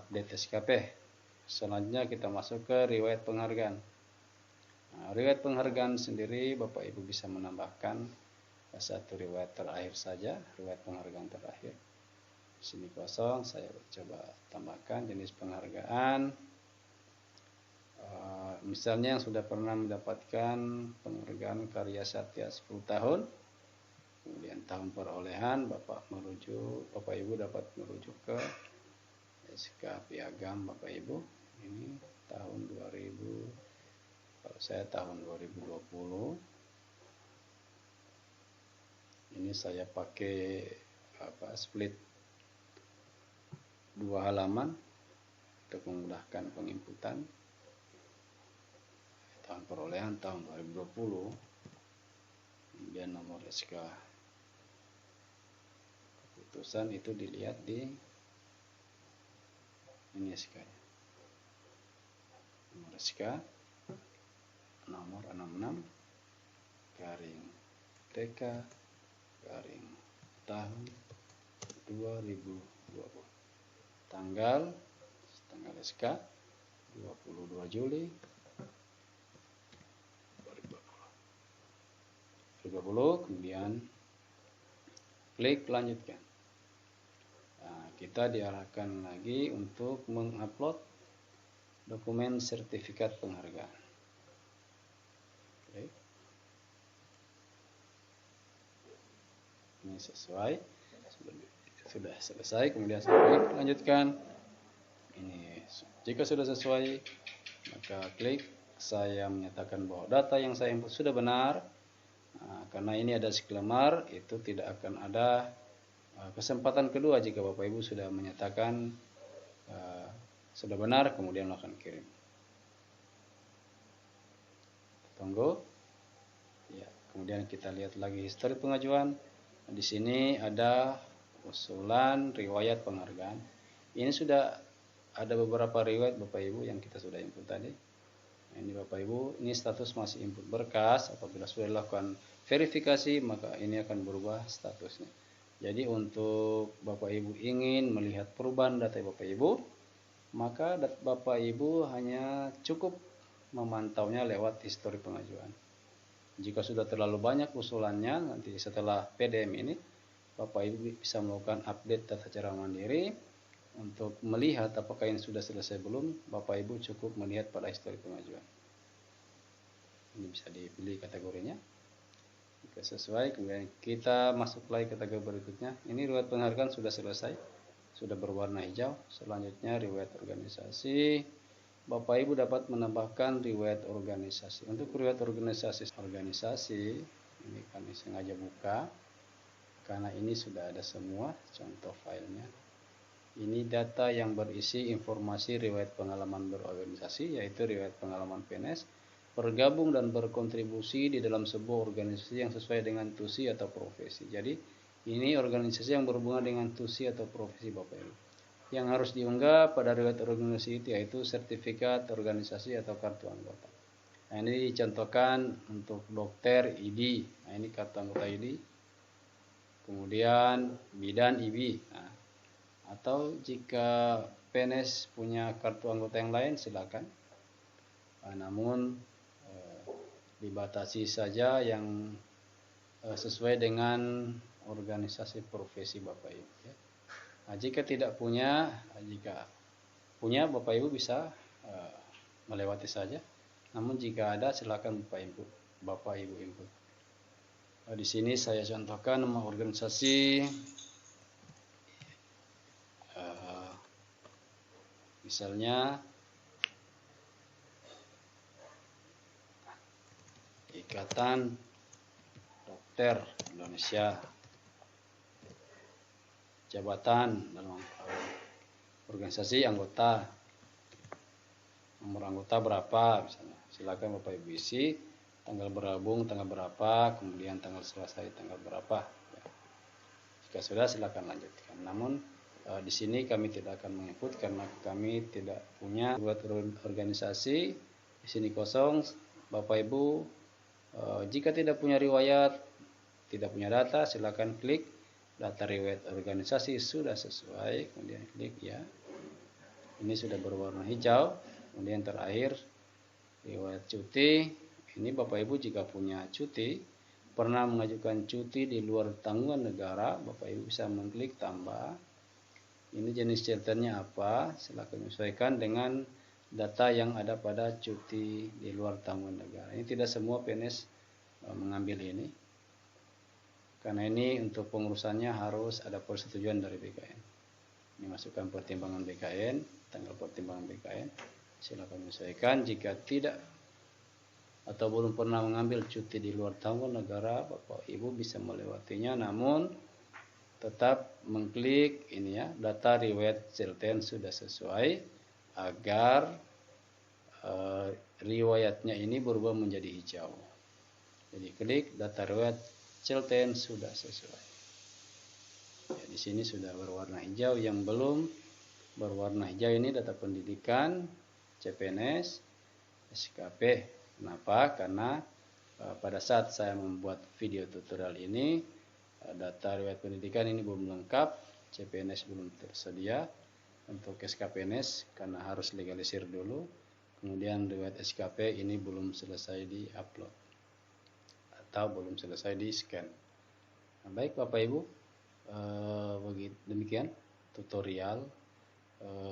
update SKP. Selanjutnya kita masuk ke riwayat penghargaan. Nah, riwayat penghargaan sendiri Bapak Ibu bisa menambahkan satu riwayat terakhir saja, riwayat penghargaan terakhir. Sini kosong, saya coba tambahkan jenis penghargaan. Misalnya yang sudah pernah mendapatkan penghargaan karya satya 10 tahun, kemudian tahun perolehan Bapak Ibu dapat merujuk ke SK Piagam Bapak Ibu. Ini tahun 2000, kalau saya tahun 2020. Ini saya pakai split 2 halaman untuk memudahkan penginputan. Tahun perolehan tahun 2020, kemudian nomor SK keputusan itu dilihat di ini SK -nya. Nomor SK nomor 66 garing TK garing tahun 2020, tanggal SK 22 Juli 2020, kemudian klik lanjutkan. Nah, kita diarahkan lagi untuk mengupload dokumen sertifikat penghargaan. Oke. Ini sesuai, sudah selesai, kemudian saya klik lanjutkan. Ini jika sudah sesuai, maka klik saya menyatakan bahwa data yang saya input sudah benar. Nah, karena ini ada disclaimer, itu tidak akan ada kesempatan kedua jika Bapak Ibu sudah menyatakan sudah benar, kemudian akan kirim. Tunggu. Ya, kemudian kita lihat lagi histori pengajuan. Di sini ada usulan riwayat penghargaan. Ini sudah ada beberapa riwayat Bapak Ibu yang kita sudah input tadi. Nah, ini Bapak Ibu, ini status masih input berkas. Apabila sudah dilakukan verifikasi, maka ini akan berubah statusnya. Jadi untuk Bapak Ibu ingin melihat perubahan data Bapak Ibu, maka Bapak Ibu hanya cukup memantaunya lewat histori pengajuan. Jika sudah terlalu banyak usulannya, nanti setelah PDM ini, Bapak Ibu bisa melakukan update data secara mandiri. Untuk melihat apakah ini sudah selesai belum, Bapak Ibu cukup melihat pada histori pengajuan. Ini bisa dipilih kategorinya. Jika sesuai, kemudian kita masuk lagi kategori berikutnya. Ini riwayat penghargaan sudah selesai, sudah berwarna hijau. Selanjutnya riwayat organisasi. Bapak Ibu dapat menambahkan riwayat organisasi. Untuk riwayat organisasi ini kami sengaja buka karena ini sudah ada semua contoh filenya. Ini data yang berisi informasi riwayat pengalaman berorganisasi, yaitu riwayat pengalaman PNS, bergabung dan berkontribusi di dalam sebuah organisasi yang sesuai dengan tusi atau profesi. Jadi ini organisasi yang berhubungan dengan tusi atau profesi Bapak Ibu. Yang harus diunggah pada riwayat organisasi itu yaitu sertifikat organisasi atau kartu anggota. Nah, ini dicontohkan untuk dokter ID. Nah, ini kartu anggota ID. Kemudian bidan IB. Nah, atau jika PNS punya kartu anggota yang lain silakan. Namun dibatasi saja yang sesuai dengan organisasi profesi Bapak Ibu ya. Nah, jika tidak punya, jika punya Bapak Ibu bisa melewati saja. Namun jika ada silakan Bapak Ibu input. Di sini saya contohkan nama organisasi, misalnya Ikatan Dokter Indonesia, jabatan dalam organisasi anggota, nomor anggota berapa misalnya, silakan Bapak Ibu isi, tanggal bergabung tanggal berapa, kemudian tanggal selesai tanggal berapa ya. Jika sudah silakan lanjutkan. Namun di sini kami tidak akan menginput karena kami tidak punya riwayat organisasi. Di sini kosong. Bapak Ibu jika tidak punya riwayat, tidak punya data, silakan klik data riwayat organisasi sudah sesuai, kemudian klik ya. ini sudah berwarna hijau. Kemudian terakhir riwayat cuti. Ini Bapak Ibu jika punya cuti, pernah mengajukan cuti di luar tanggungan negara, Bapak Ibu bisa mengklik tambah. Ini jenis shelternya apa, silakan menyesuaikan dengan data yang ada pada cuti di luar tanggungan negara. Ini tidak semua PNS mengambil ini, karena ini untuk pengurusannya harus ada persetujuan dari BKN. Ini masukkan pertimbangan BKN, tanggal pertimbangan BKN. Silakan menyesuaikan. Jika tidak atau belum pernah mengambil cuti di luar tanggungan negara, Bapak Ibu bisa melewatinya, namun tetap mengklik ini ya, data riwayat CLTN sudah sesuai, agar riwayatnya ini berubah menjadi hijau. Jadi klik data riwayat CLTN sudah sesuai. Ya, di sini sudah berwarna hijau. Yang belum berwarna hijau ini data pendidikan, CPNS, SKP. Kenapa? Karena pada saat saya membuat video tutorial ini, data riwayat pendidikan ini belum lengkap, CPNS belum tersedia. Untuk SKPNS karena harus legalisir dulu, kemudian riwayat SKP ini belum selesai di-upload atau belum selesai di-scan. Nah, baik Bapak Ibu, demikian tutorial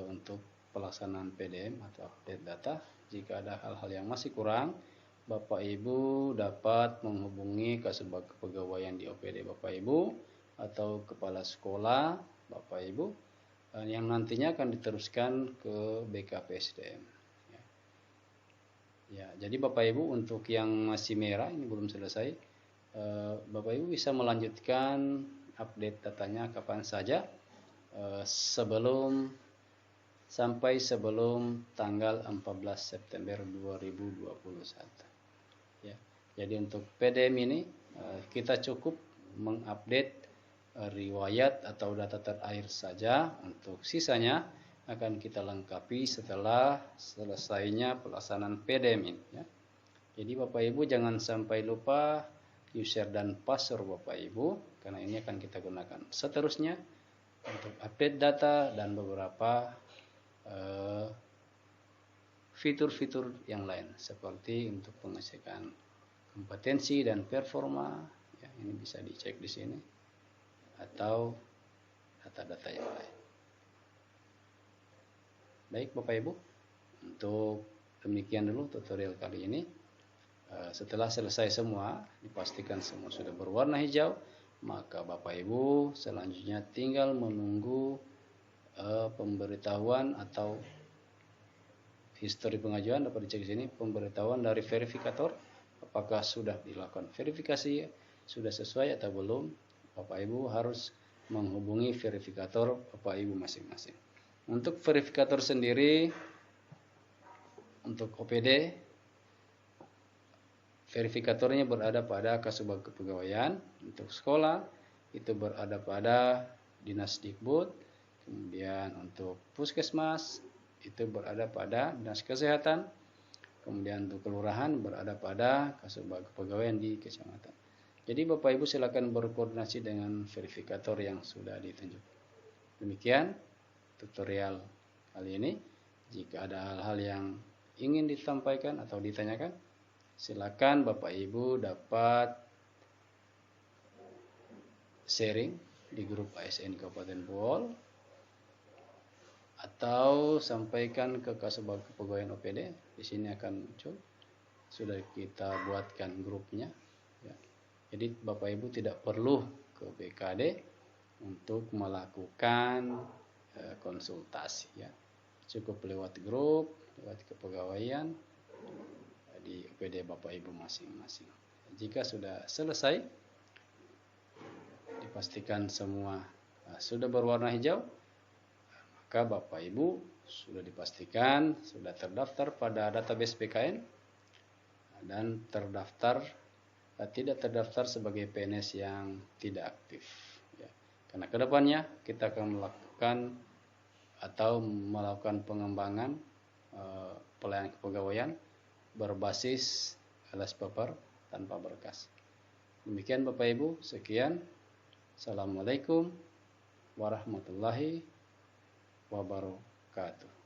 untuk pelaksanaan PDM atau update data. Jika ada hal-hal yang masih kurang, Bapak Ibu dapat menghubungi Kasubag Kepegawaian di OPD Bapak Ibu atau kepala sekolah Bapak Ibu yang nantinya akan diteruskan ke BKPSDM. Ya, jadi Bapak Ibu untuk yang masih merah ini belum selesai, Bapak Ibu bisa melanjutkan update datanya kapan saja sampai sebelum tanggal 14 September 2021. Ya, jadi untuk PDM ini kita cukup mengupdate riwayat atau data terakhir saja. Untuk sisanya akan kita lengkapi setelah selesainya pelaksanaan PDM ini. Ya. Jadi Bapak Ibu jangan sampai lupa user dan password Bapak Ibu, karena ini akan kita gunakan seterusnya untuk update data dan beberapa fitur-fitur yang lain seperti untuk pengecekan kompetensi dan performa. Ya, ini bisa dicek di sini atau data-data yang lain. Baik Bapak Ibu, untuk demikian dulu tutorial kali ini. Setelah selesai semua, dipastikan semua sudah berwarna hijau, maka Bapak Ibu selanjutnya tinggal menunggu pemberitahuan atau histori pengajuan. Dapat dicek di sini pemberitahuan dari verifikator apakah sudah dilakukan verifikasi, sudah sesuai atau belum. Bapak Ibu harus menghubungi verifikator Bapak Ibu masing-masing. Untuk verifikator sendiri untuk OPD, verifikatornya berada pada Kasubag Kepegawaian. Untuk sekolah itu berada pada Dinas Dikbud. Kemudian untuk puskesmas itu berada pada Dinas Kesehatan. Kemudian untuk kelurahan berada pada Kasubag Kepegawaian di kecamatan. Jadi Bapak Ibu silakan berkoordinasi dengan verifikator yang sudah ditunjuk. Demikian tutorial kali ini. Jika ada hal-hal yang ingin disampaikan atau ditanyakan, silakan Bapak Ibu dapat sharing di grup ASN Kabupaten Bohol atau sampaikan ke Kasubag Kepegawaian OPD. Di sini akan muncul, sudah kita buatkan grupnya. Ya. Jadi Bapak Ibu tidak perlu ke BKD untuk melakukan konsultasi. Ya. Cukup lewat grup, lewat kepegawaian di OPD Bapak Ibu masing-masing. Jika sudah selesai, dipastikan semua sudah berwarna hijau, maka Bapak Ibu sudah dipastikan sudah terdaftar pada database BKN dan tidak terdaftar sebagai PNS yang tidak aktif. Ya. Karena kedepannya kita akan melakukan pengembangan pelayanan kepegawaian berbasis alas paper tanpa berkas. Demikian Bapak Ibu, sekian. Assalamualaikum warahmatullahi wabarakatuh.